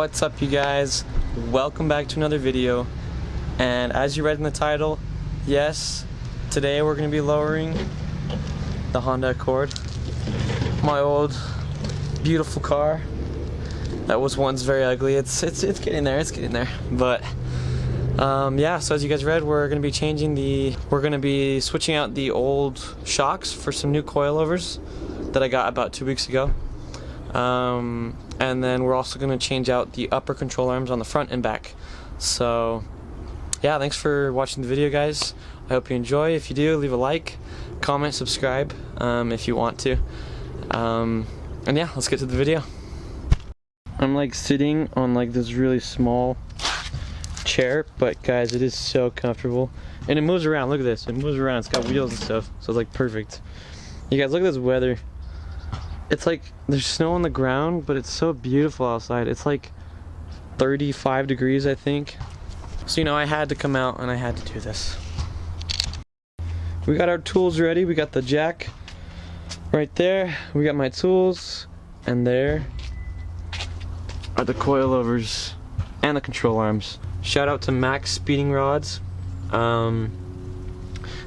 What's up, you guys? Welcome back to another video. And as you read in the title, yes, today we're going to be lowering the Honda Accord, my old beautiful car that was once very ugly. It's getting there, but yeah, so as you guys read, we're going to be switching out the old shocks for some new coilovers that I got about 2 weeks ago. And then we're also going to change out the upper control arms on the front and back. So yeah, thanks for watching the video, guys. I hope you enjoy. If you do, leave a like, comment, subscribe if you want to. And yeah, let's get to the video. I'm like sitting on like this really small chair, but guys, it is so comfortable. And it moves around. Look at this. It moves around. It's got wheels and stuff. So it's like perfect. You guys, look at this weather. It's like there's snow on the ground, but it's so beautiful outside. It's like 35 degrees, I think. So, you know, I had to come out and I had to do this. We got our tools ready. We got the jack right there. We got my tools, and there are the coilovers and the control arms. Shout out to Max Speeding Rods.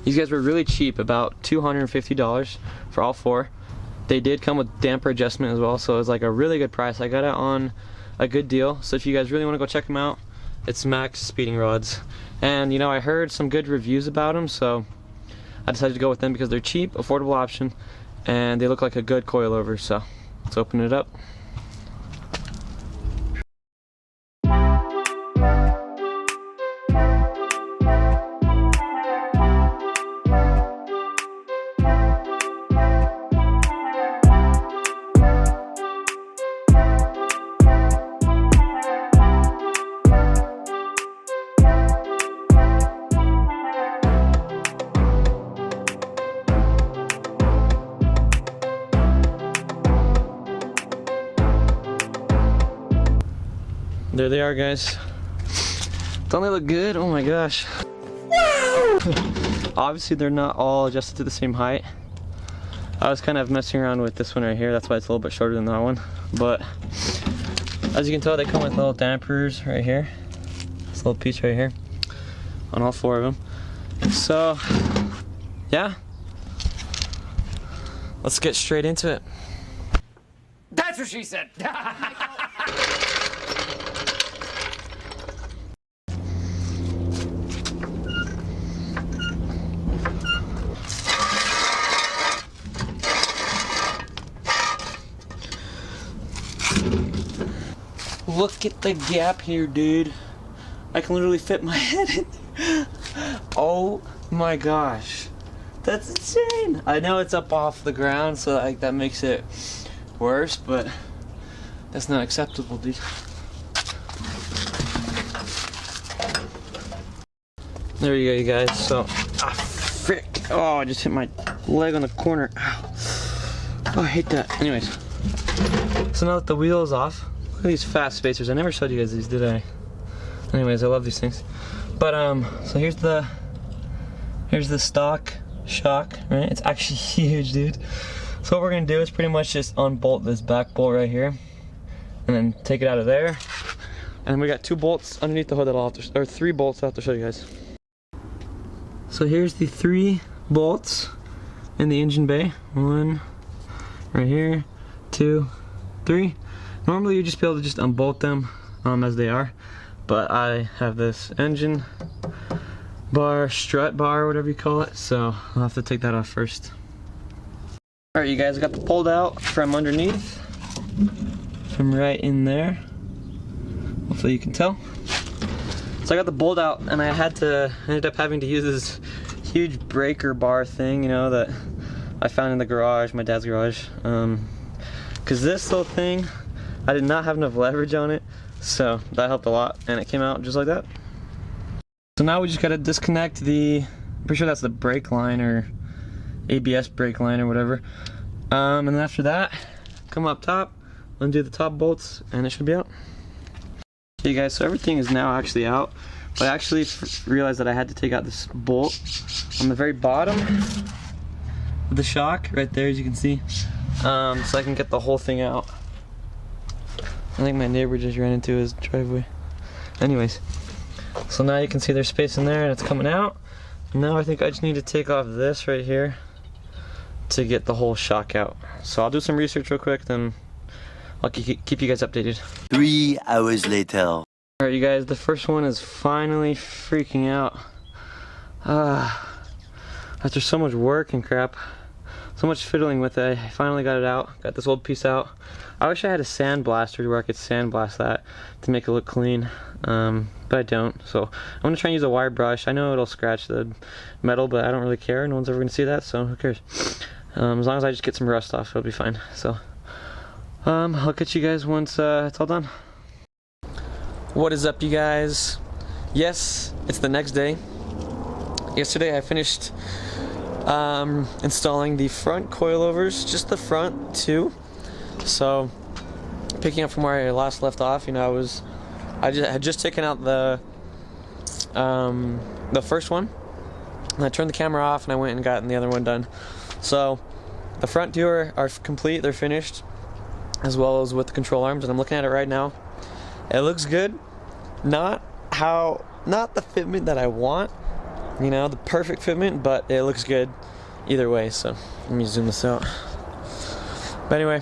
These guys were really cheap, about $250 for all four. They did come with damper adjustment as well, so it was like a really good price. I got it on a good deal, so if you guys really want to go check them out, it's Max Speeding Rods. And you know, I heard some good reviews about them, so I decided to go with them because they're cheap, affordable option, and they look like a good coilover. So let's open it up. There they are, guys. Don't they look good? Oh my gosh. Obviously they're not all adjusted to the same height. I was kind of messing around with this one right here, that's why it's a little bit shorter than that one. But as you can tell, they come with little dampers right here. This little piece right here on all four of them. So yeah, let's get straight into it. That's what she said. Look at the gap here, dude. I can literally fit my head in there. Oh my gosh. That's insane. I know it's up off the ground, so like that makes it worse, but that's not acceptable, dude. There you go, you guys. So, frick. Oh, I just hit my leg on the corner. Ow. Oh, I hate that. Anyways, so now that the wheel is off, look at these fast spacers. I never showed you guys these, did I? Anyways, I love these things. But so here's the stock shock, right? It's actually huge, dude. So what we're gonna do is pretty much just unbolt this back bolt right here, and then take it out of there. And we got 2 bolts underneath the hood that I'll have to, or 3 bolts I'll have to show you guys. So here's the 3 bolts in the engine bay. 1 right here, 2, 3. Normally you'd just be able to just unbolt them as they are, but I have this engine bar, strut bar, whatever you call it, so I'll have to take that off first. Alright, you guys, I got the pulled out from underneath, from right in there. Hopefully you can tell. So I got the bolt out, and I ended up having to use this huge breaker bar thing, you know, that I found in the garage, my dad's garage. Because this little thing, I did not have enough leverage on it, so that helped a lot, and it came out just like that. So now we just gotta disconnect I'm pretty sure that's the brake line or ABS brake line or whatever. And then after that, come up top, undo the top bolts, and it should be out. Okay guys, so everything is now actually out, but I actually realized that I had to take out this bolt on the very bottom of the shock, right there, as you can see, so I can get the whole thing out. I think my neighbor just ran into his driveway. Anyways, so now you can see there's space in there and it's coming out. Now I think I just need to take off this right here to get the whole shock out. So I'll do some research real quick, then I'll keep you guys updated. 3 hours later. Alright you guys, the first one is finally freaking out. After so much work and crap, so much fiddling with it, I finally got it out. Got this old piece out. I wish I had a sandblaster where I could sandblast that to make it look clean, but I don't. So I'm gonna try and use a wire brush. I know it'll scratch the metal, but I don't really care. No one's ever gonna see that, so who cares? As long as I just get some rust off, it'll be fine. So I'll catch you guys once it's all done. What is up, you guys? Yes, it's the next day. Yesterday I finished installing the front coilovers, just the front two. So picking up from where I last left off, you know, I had just taken out the first one, and I turned the camera off and I went and got the other one done. So the front two are complete, they're finished, as well as with the control arms, and I'm looking at it right now. It looks good. Not the fitment that I want, you know, the perfect fitment, but it looks good either way. So let me zoom this out. But anyway,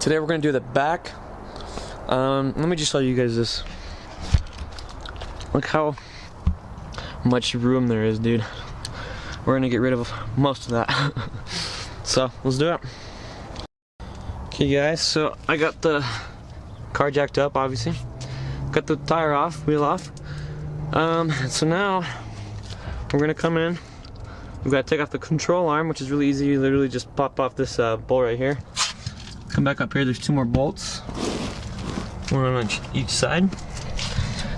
today we're gonna do the back. Let me just show you guys this. Look how much room there is, dude. We're gonna get rid of most of that. So let's do it. Okay guys, so I got the car jacked up, obviously. Got the tire off, wheel off. So now we're gonna come in. We've got to take off the control arm, which is really easy. You literally just pop off this bolt right here. Come back up here, there's 2 more bolts. One on each side.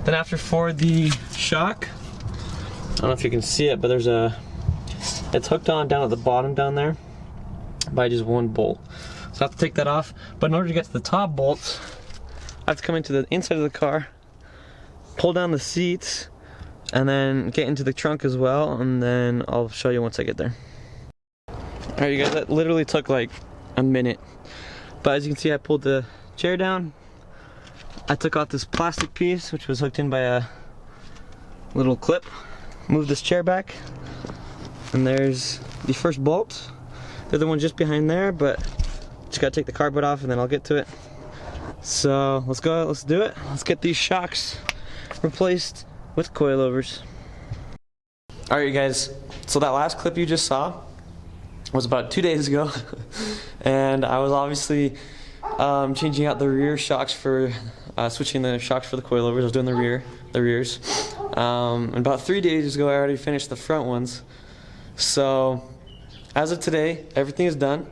Then after, for the shock, I don't know if you can see it, but it's hooked on down at the bottom down there by just 1 bolt. So I have to take that off. But in order to get to the top bolts, I have to come into the inside of the car, pull down the seats, and then get into the trunk as well, and then I'll show you once I get there. Alright you guys, that literally took like a minute. But as you can see, I pulled the chair down. I took out this plastic piece, which was hooked in by a little clip. Moved this chair back, and there's the first bolt. The other one just behind there, but just gotta take the carpet off and then I'll get to it. So let's go, let's do it. Let's get these shocks replaced with coilovers. Alright you guys, so that last clip you just saw was about 2 days ago. And I was obviously changing out the rear shocks for, switching the shocks for the coilovers. I was doing the rears. And about 3 days ago I already finished the front ones. So as of today, everything is done.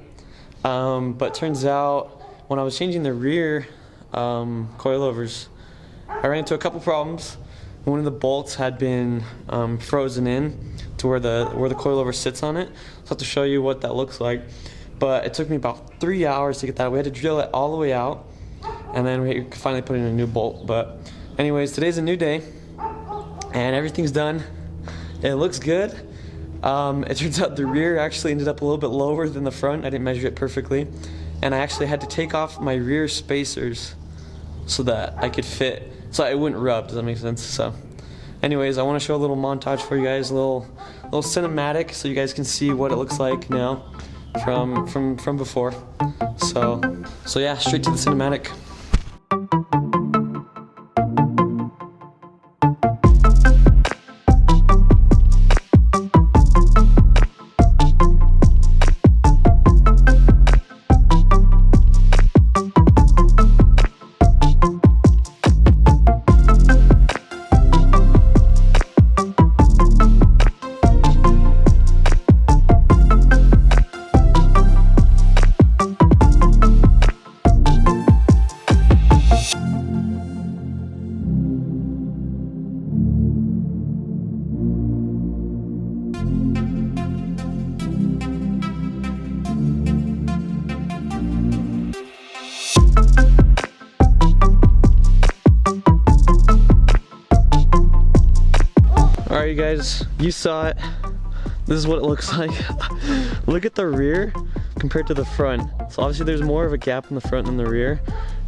But turns out when I was changing the rear coilovers, I ran into a couple problems. One of the bolts had been frozen in to where the coilover sits on it. So I'll have to show you what that looks like. But it took me about 3 hours to get that. We had to drill it all the way out, and then we could finally put in a new bolt. But anyways, today's a new day, and everything's done. It looks good. It turns out the rear actually ended up a little bit lower than the front. I didn't measure it perfectly, and I actually had to take off my rear spacers so that I could fit, so it wouldn't rub. Does that make sense? So anyways, I want to show a little montage for you guys, a little cinematic, so you guys can see what it looks like now from before. So yeah, straight to the cinematic. Alright you guys, you saw it. This is what it looks like. Look at the rear compared to the front. So obviously there's more of a gap in the front than the rear.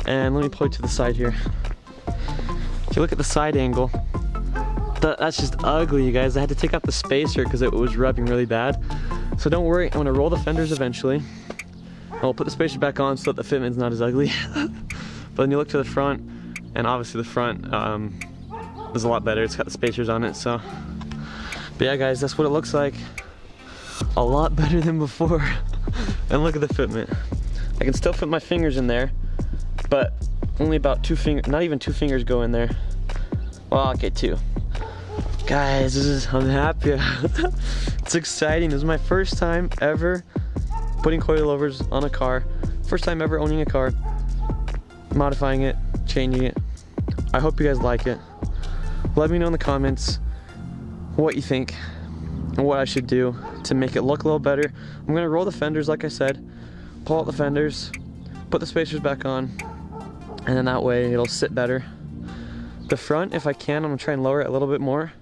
And let me pull it to the side here. If you look at the side angle, that's just ugly, you guys. I had to take out the spacer because it was rubbing really bad. So don't worry, I'm gonna roll the fenders eventually. I'll put the spacer back on so that the fitment's not as ugly. But then you look to the front, and obviously the front is a lot better. It's got the spacers on it, so. But yeah, guys, that's what it looks like. A lot better than before. And look at the fitment. I can still fit my fingers in there, but only about 2 fingers, not even 2 fingers go in there. Well, okay, 2. Guys, I'm happy. It's exciting. This is my first time ever putting coilovers on a car. First time ever owning a car, modifying it, changing it. I hope you guys like it. Let me know in the comments what you think and what I should do to make it look a little better. I'm gonna roll the fenders like I said, pull out the fenders, put the spacers back on, and then that way it'll sit better. The front, if I can, I'm gonna try and lower it a little bit more.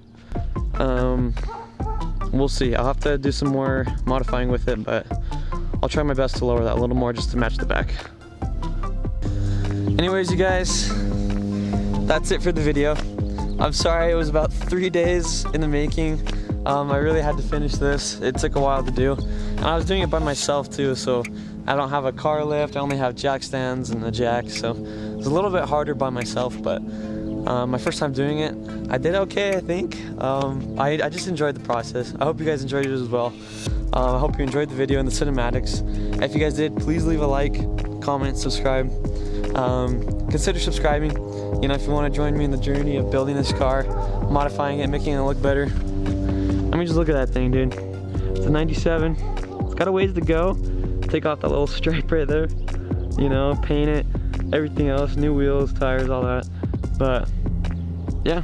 We'll see. I'll have to do some more modifying with it, but I'll try my best to lower that a little more just to match the back. Anyways, you guys, that's it for the video. I'm sorry it was about 3 days in the making. I really had to finish this. It took a while to do. And I was doing it by myself too, so I don't have a car lift. I only have jack stands and a jack, so it's a little bit harder by myself, but my first time doing it, I did okay, I think. I just enjoyed the process. I hope you guys enjoyed it as well. I hope you enjoyed the video and the cinematics. If you guys did, please leave a like, comment, subscribe. Consider subscribing, you know, if you want to join me in the journey of building this car, modifying it, making it look better. I mean, just look at that thing, dude. It's a 97. It's got a ways to go. Take off that little stripe right there, you know, paint it, everything else, new wheels, tires, all that. But yeah,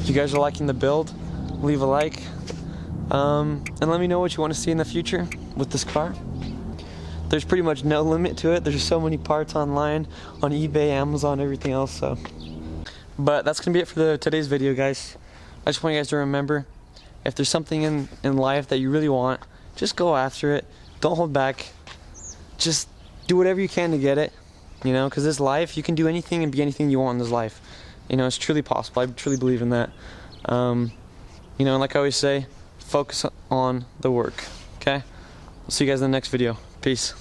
if you guys are liking the build, leave a like, and let me know what you want to see in the future with this car. There's pretty much no limit to it. There's so many parts online, on eBay, Amazon, everything else. So, but that's gonna be it for today's video, guys. I just want you guys to remember, if there's something in life that you really want, just go after it. Don't hold back. Just do whatever you can to get it. You know, because this life, you can do anything and be anything you want in this life. You know, it's truly possible. I truly believe in that. You know, and like I always say, focus on the work. Okay? I'll see you guys in the next video. Peace.